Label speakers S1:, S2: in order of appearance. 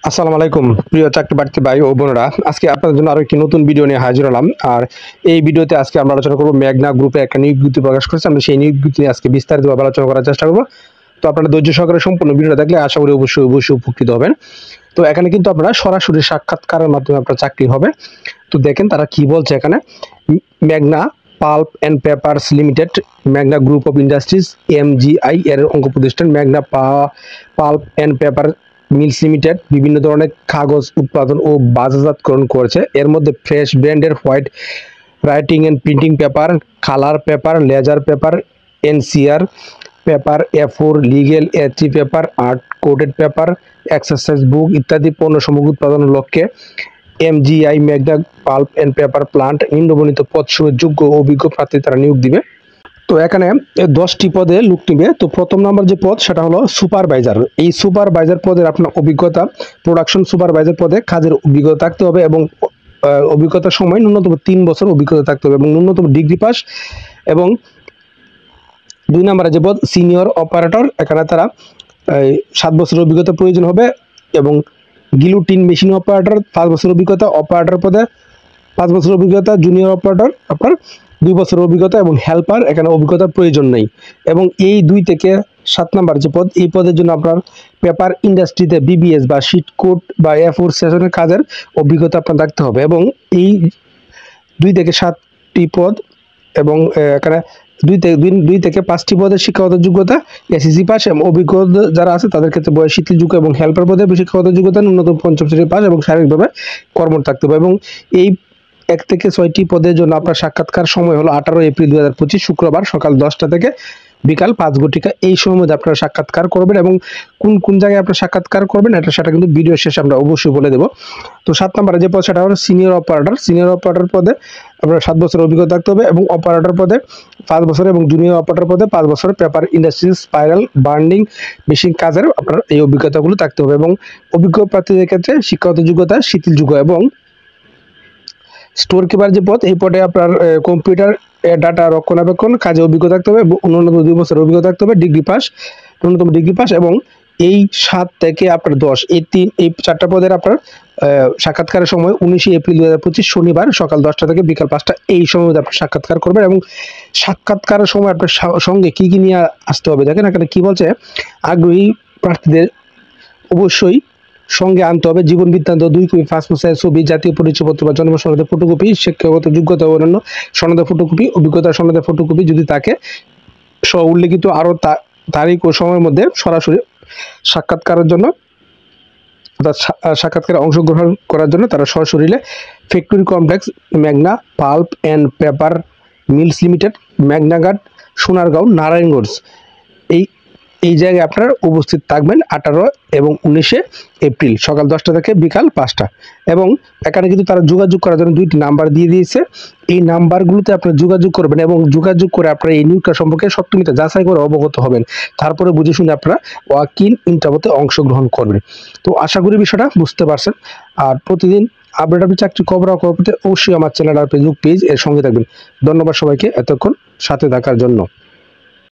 S1: আসসালামু আলাইকুম প্রিয় চাকরি প্রার্থী ভাই ও বোনেরা, আজকে আপনাদের জন্য আরো একটি নতুন ভিডিও নিয়ে হাজির হলাম। আর এই ভিডিওতে আজকে আমরা আলোচনা করব মেঘনা গ্রুপে একটা নিয়োগ বিজ্ঞপ্তি প্রকাশ করেছে। আমরা সেই নিয়োগ বিজ্ঞপ্তি নিয়ে আজকে বিস্তারিতভাবে আলোচনা করার চেষ্টা করব। তো আপনারা ধৈর্য সহকারে সম্পূর্ণ ভিডিওটা দেখলে আশা করি অবশ্যই উপকৃত হবেন। তো এখানে কিন্তু আপনারা সরাসরি সাক্ষাৎকারের মাধ্যমে আপনার চাকরি হবে। তো দেখেন তারা কি বলছে এখানে। মেঘনা পাল্প অ্যান্ড পেপারস লিমিটেড, মেঘনা গ্রুপ অফ ইন্ডাস্ট্রিজ এমজিআই এর অঙ্গ প্রতিষ্ঠান মেঘনা pulp and paper mills limited বিভিন্ন ধরনের কাগজ উৎপাদন ও বাজারজাতকরণ করেছে। এর মধ্যে ফ্রেশ ব্র্যান্ডের white writing and printing paper, colour paper, laser paper, NCR paper, A4, legal এ3 paper, art coded paper, exercise বুক ইত্যাদি পণ্য সামগ্রী উৎপাদনের লক্ষ্যে এমজিআই মেঘনা পাল্প অ্যান্ড পেপার প্লান্ট নিম্নবর্ণিত পদসমূহে যোগ্য ও অভিজ্ঞ প্রার্থী তারা নিয়োগ দিবে। তো এখানে 10টি পদে লোক নিবে। তো প্রথম নম্বর যে পদ সেটা হলো সুপারভাইজার। এই সুপারভাইজার পদের আপনার অভিজ্ঞতা, প্রোডাকশন সুপারভাইজার পদে কাজের অভিজ্ঞতা থাকতে হবে এবং অভিজ্ঞতার সময় ন্যূনতম 3 বছর অভিজ্ঞতা থাকতে হবে এবং ন্যূনতম ডিগ্রি পাস। এবং 2 নম্বরে যে পদ সিনিয়র অপারেটর, এখানে তারা 7 বছরের অভিজ্ঞতা প্রয়োজন হবে এবং গিলোটিন মেশিন অপারেটর 5 বছর অভিজ্ঞতা, অপারেটর পদে 5 বছর অভিজ্ঞতা, জুনিয়র অপারেটর আপনার 2 বছরের অভিজ্ঞতা এবং হেল্পার এখানে অভিজ্ঞতার প্রয়োজন নেই। এবং এই 2 থেকে 7 নম্বর যে পদ, এই পদের জন্য আপনার পেপার ইন্ডাস্ট্রিতে বিবিএস বা শিট কোড বা এ4 সেশনের কাজের অভিজ্ঞতা আপনার থাকতে হবে। এবং এই 2 থেকে 7টি পদ এবং এখানে 2 থেকে 5টি পদের শিক্ষাগত যোগ্যতা এসএসসি পাস এবং অভিজ্ঞ যারা আছে তাদের ক্ষেত্রে বয়স শিথিলযোগ্য এবং হেল্পার পদে শিক্ষাগত যোগ্যতা ন্যূনতম 5ম শ্রেণী পাস এবং শারীরিকভাবে কর্মরত থাকতে হবে। এবং এই 1 থেকে 6টি পদের জন্য আপনার সাক্ষাৎকার সময় হলো 18 এপ্রিল 2025 শুক্রবার সকাল 10টা থেকে বিকাল 5 ঘটিকা। এই সময়ের মধ্যে আপনারা সাক্ষাৎকার করবেন এবং কোন কোন জায়গায় আপনারা সাক্ষাৎকার করবেন সেটা কিন্তু ভিডিও শেষে আমরা অবশ্যই বলে দেবো। তো 7 নম্বরে যে পদ সেটা হলো সিনিয়র অপারেটর। সিনিয়র অপারেটর পদে আপনার 7 বছর অভিজ্ঞতা থাকতে হবে এবং অপারেটর পদে 5 বছর এবং জুনিয়র অপারেটর পদে 5 বছর paper industries spiral burning machine কাজের আপনার এই অভিজ্ঞতাগুলো থাকতে হবে। এবং অভিজ্ঞ প্রার্থীদের ক্ষেত্রে শিক্ষাগত যোগ্যতা শিথিলযোগ্য। এবং স্টোর কিপার যে পদ, এই পদে আপনার কম্পিউটার ডাটা রক্ষণাবেক্ষণ কাজে অভিজ্ঞতা থাকতে হবে, ন্যূনতম 2 বছর অভিজ্ঞতা থাকতে হবে, ডিগ্রি পাস, ন্যূনতম ডিগ্রি পাস। এবং এই 7 থেকে আপনার 10 এই 4টা পদের আপনার সাক্ষাৎকারের সময় 19 এপ্রিল 2025 শনিবার সকাল 10টা থেকে বিকাল 5টা এই সময় মধ্যে আপনার সাক্ষাৎকার করবেন। এবং সাক্ষাৎকারের সময় আপনার সঙ্গে কি কি নিয়ে আসতে হবে দেখেন এখানে কি বলছে। আগ্রহী প্রার্থীদের অবশ্যই সঙ্গে আনতে হবে জীবন বৃত্তান্ত 2 কপি, পাসপোর্ট সাইজ ছবি, জাতীয় পরিচয়পত্র বা জন্ম সনদের ফটোকপি, শিক্ষাগত যোগ্যতা ও অন্যান্য সনদের ফটোকপি, অভিজ্ঞতা সনদের ফটোকপি যদি থাকে সহ উল্লেখিত আরও তারিখ ও সময়ের মধ্যে সরাসরি সাক্ষাৎকারের জন্য সাক্ষাৎকারে অংশগ্রহণ করার জন্য তারা সশরীরে ফ্যাক্টরি কমপ্লেক্স মেঘনা pulp and paper mills limited, মেঘনাঘাট, Sonargaon, Narayanganj এই জায়গায় আপনারা উপস্থিত থাকবেন 18 এবং 19 এপ্রিল সকাল 10টা থেকে বিকাল 5টা। এবং এখানে কিন্তু তারা যোগাযোগ করার জন্য 2টি নাম্বার দিয়ে দিয়েছে। এই নাম্বারগুলোতে আপনারা যোগাযোগ করবেন এবং যোগাযোগ করে আপনারা এই নিয়োগটা সম্পর্কে সত্যমিথ্যা যাচাই করে অবগত হবেন। তারপরে বুঝে শুনে আপনারা ওয়াক-ইন ইন্টারভিউতে অংশগ্রহণ করবেন। তো আশা করি বিষয়টা বুঝতে পারছেন। আর প্রতিদিন আপনি চাকরি খবর পেতে অবশ্যই আমার চ্যানেল আর ফেসবুক পেজ এর সঙ্গে থাকবেন। ধন্যবাদ সবাইকে এতক্ষণ সাথে থাকার জন্য।